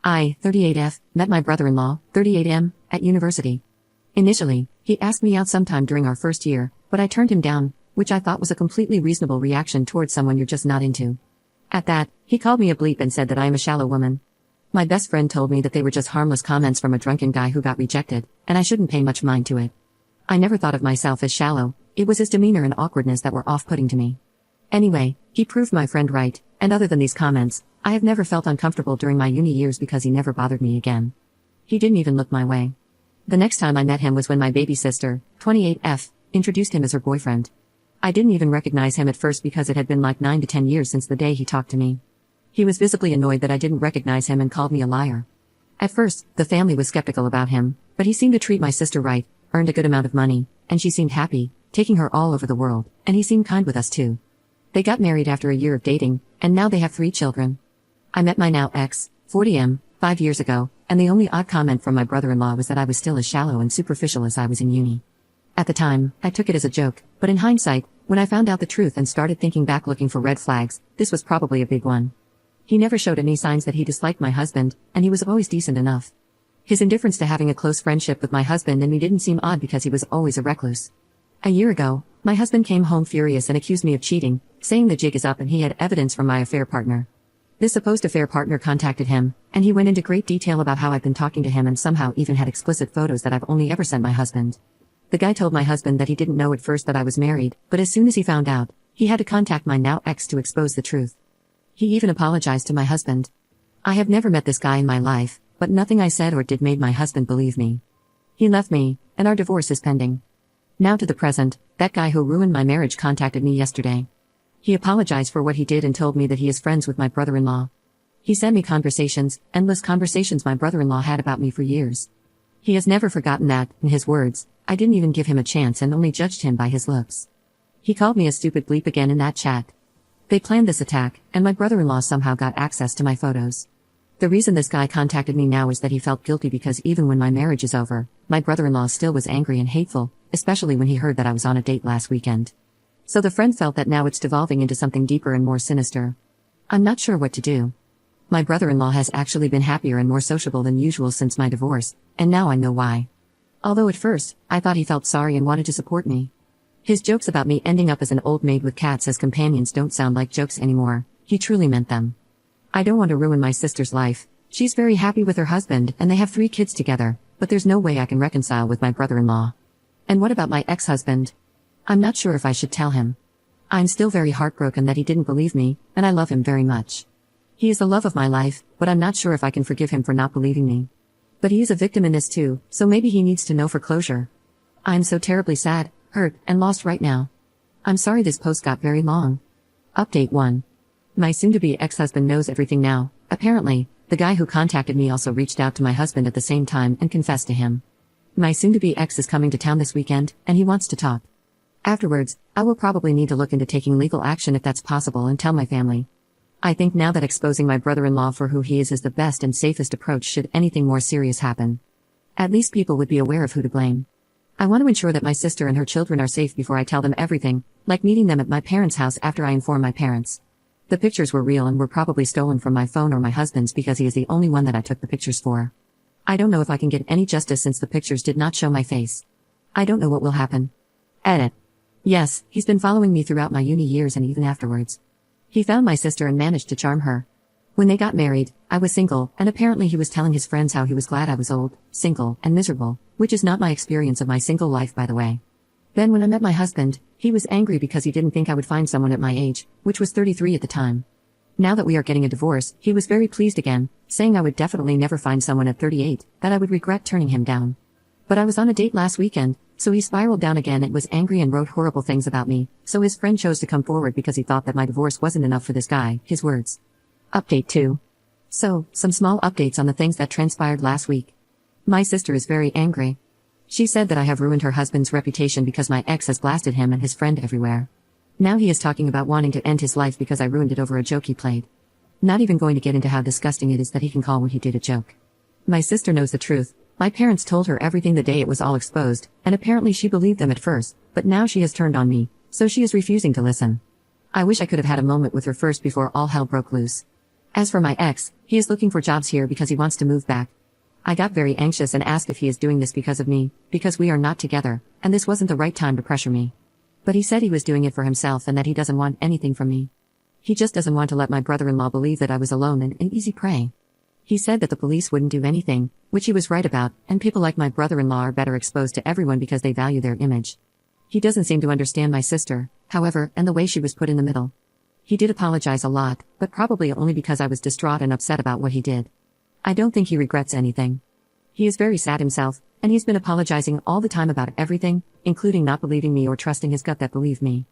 I, 38F, met my brother-in-law, 38M, at university. Initially, he asked me out sometime during our first year, but I turned him down, which I thought was a completely reasonable reaction towards someone you're just not into. At that, he called me a bleep and said that I am a shallow woman. My best friend told me that they were just harmless comments from a drunken guy who got rejected, and I shouldn't pay much mind to it. I never thought of myself as shallow, it was his demeanor and awkwardness that were off-putting to me. Anyway, he proved my friend right, and other than these comments, I have never felt uncomfortable during my uni years because he never bothered me again. He didn't even look my way. The next time I met him was when my baby sister, 28F, introduced him as her boyfriend. I didn't even recognize him at first because it had been like 9 to 10 years since the day he talked to me. He was visibly annoyed that I didn't recognize him and called me a liar. At first, the family was skeptical about him, but he seemed to treat my sister right, earned a good amount of money, and she seemed happy, taking her all over the world, and he seemed kind with us too. They got married after a year of dating, and now they have 3 children. I met my now ex, 40M, 5 years ago, and the only odd comment from my brother-in-law was that I was still as shallow and superficial as I was in uni. At the time, I took it as a joke, but in hindsight, when I found out the truth and started thinking back looking for red flags, this was probably a big one. He never showed any signs that he disliked my husband, and he was always decent enough. His indifference to having a close friendship with my husband and me didn't seem odd because he was always a recluse. A year ago, my husband came home furious and accused me of cheating, saying the jig is up and he had evidence from my affair partner. This supposed affair partner contacted him, and he went into great detail about how I've been talking to him and somehow even had explicit photos that I've only ever sent my husband. The guy told my husband that he didn't know at first that I was married, but as soon as he found out, he had to contact my now ex to expose the truth. He even apologized to my husband. I have never met this guy in my life, but nothing I said or did made my husband believe me. He left me, and our divorce is pending. Now to the present, that guy who ruined my marriage contacted me yesterday. He apologized for what he did and told me that he is friends with my brother-in-law. He sent me conversations, endless conversations my brother-in-law had about me for years. He has never forgotten that, in his words, I didn't even give him a chance and only judged him by his looks. He called me a stupid bleep again in that chat. They planned this attack, and my brother-in-law somehow got access to my photos. The reason this guy contacted me now is that he felt guilty because even when my marriage is over, my brother-in-law still was angry and hateful, especially when he heard that I was on a date last weekend. So the friend felt that now it's devolving into something deeper and more sinister. I'm not sure what to do. My brother-in-law has actually been happier and more sociable than usual since my divorce, and now I know why. Although at first, I thought he felt sorry and wanted to support me. His jokes about me ending up as an old maid with cats as companions don't sound like jokes anymore, he truly meant them. I don't want to ruin my sister's life. She's very happy with her husband and they have 3 kids together, but there's no way I can reconcile with my brother-in-law. And what about my ex-husband? I'm not sure if I should tell him. I'm still very heartbroken that he didn't believe me, and I love him very much. He is the love of my life, but I'm not sure if I can forgive him for not believing me. But he is a victim in this too, so maybe he needs to know for closure. I'm so terribly sad, hurt, and lost right now. I'm sorry this post got very long. Update 1. My soon-to-be ex-husband knows everything now. Apparently, the guy who contacted me also reached out to my husband at the same time and confessed to him. My soon-to-be ex is coming to town this weekend, and he wants to talk. Afterwards, I will probably need to look into taking legal action if that's possible and tell my family. I think now that exposing my brother-in-law for who he is the best and safest approach should anything more serious happen. At least people would be aware of who to blame. I want to ensure that my sister and her children are safe before I tell them everything, like meeting them at my parents' house after I inform my parents. The pictures were real and were probably stolen from my phone or my husband's because he is the only one that I took the pictures for. I don't know if I can get any justice since the pictures did not show my face. I don't know what will happen. Edit. Yes, he's been following me throughout my uni years and even afterwards. He found my sister and managed to charm her. When they got married, I was single, and apparently he was telling his friends how he was glad I was old, single, and miserable, which is not my experience of my single life by the way. Then when I met my husband, he was angry because he didn't think I would find someone at my age, which was 33 at the time. Now that we are getting a divorce, he was very pleased again, saying I would definitely never find someone at 38, that I would regret turning him down. But I was on a date last weekend, so he spiraled down again and was angry and wrote horrible things about me, so his friend chose to come forward because he thought that my divorce wasn't enough for this guy, his words. Update 2. So, some small updates on the things that transpired last week. My sister is very angry. She said that I have ruined her husband's reputation because my ex has blasted him and his friend everywhere. Now he is talking about wanting to end his life because I ruined it over a joke he played. Not even going to get into how disgusting it is that he can call what he did a joke. My sister knows the truth. My parents told her everything the day it was all exposed, and apparently she believed them at first, but now she has turned on me, so she is refusing to listen. I wish I could have had a moment with her first before all hell broke loose. As for my ex, he is looking for jobs here because he wants to move back. I got very anxious and asked if he is doing this because of me, because we are not together, and this wasn't the right time to pressure me. But he said he was doing it for himself and that he doesn't want anything from me. He just doesn't want to let my brother-in-law believe that I was alone and an easy prey. He said that the police wouldn't do anything, which he was right about, and people like my brother-in-law are better exposed to everyone because they value their image. He doesn't seem to understand my sister, however, and the way she was put in the middle. He did apologize a lot, but probably only because I was distraught and upset about what he did. I don't think he regrets anything. He is very sad himself, and he's been apologizing all the time about everything, including not believing me or trusting his gut that believed me.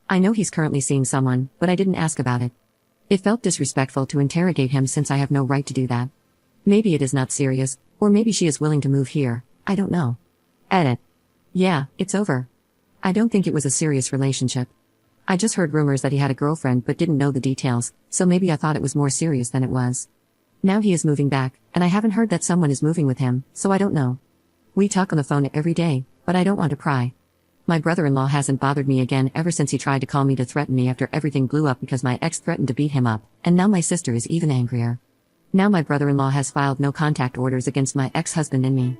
I know he's currently seeing someone, but I didn't ask about it. It felt disrespectful to interrogate him since I have no right to do that. Maybe it is not serious, or maybe she is willing to move here, I don't know. Edit. Yeah, it's over. I don't think it was a serious relationship. I just heard rumors that he had a girlfriend but didn't know the details, so maybe I thought it was more serious than it was. Now he is moving back, and I haven't heard that someone is moving with him, so I don't know. We talk on the phone every day, but I don't want to pry. My brother-in-law hasn't bothered me again ever since he tried to call me to threaten me after everything blew up because my ex threatened to beat him up, and now my sister is even angrier. Now my brother-in-law has filed no contact orders against my ex-husband and me.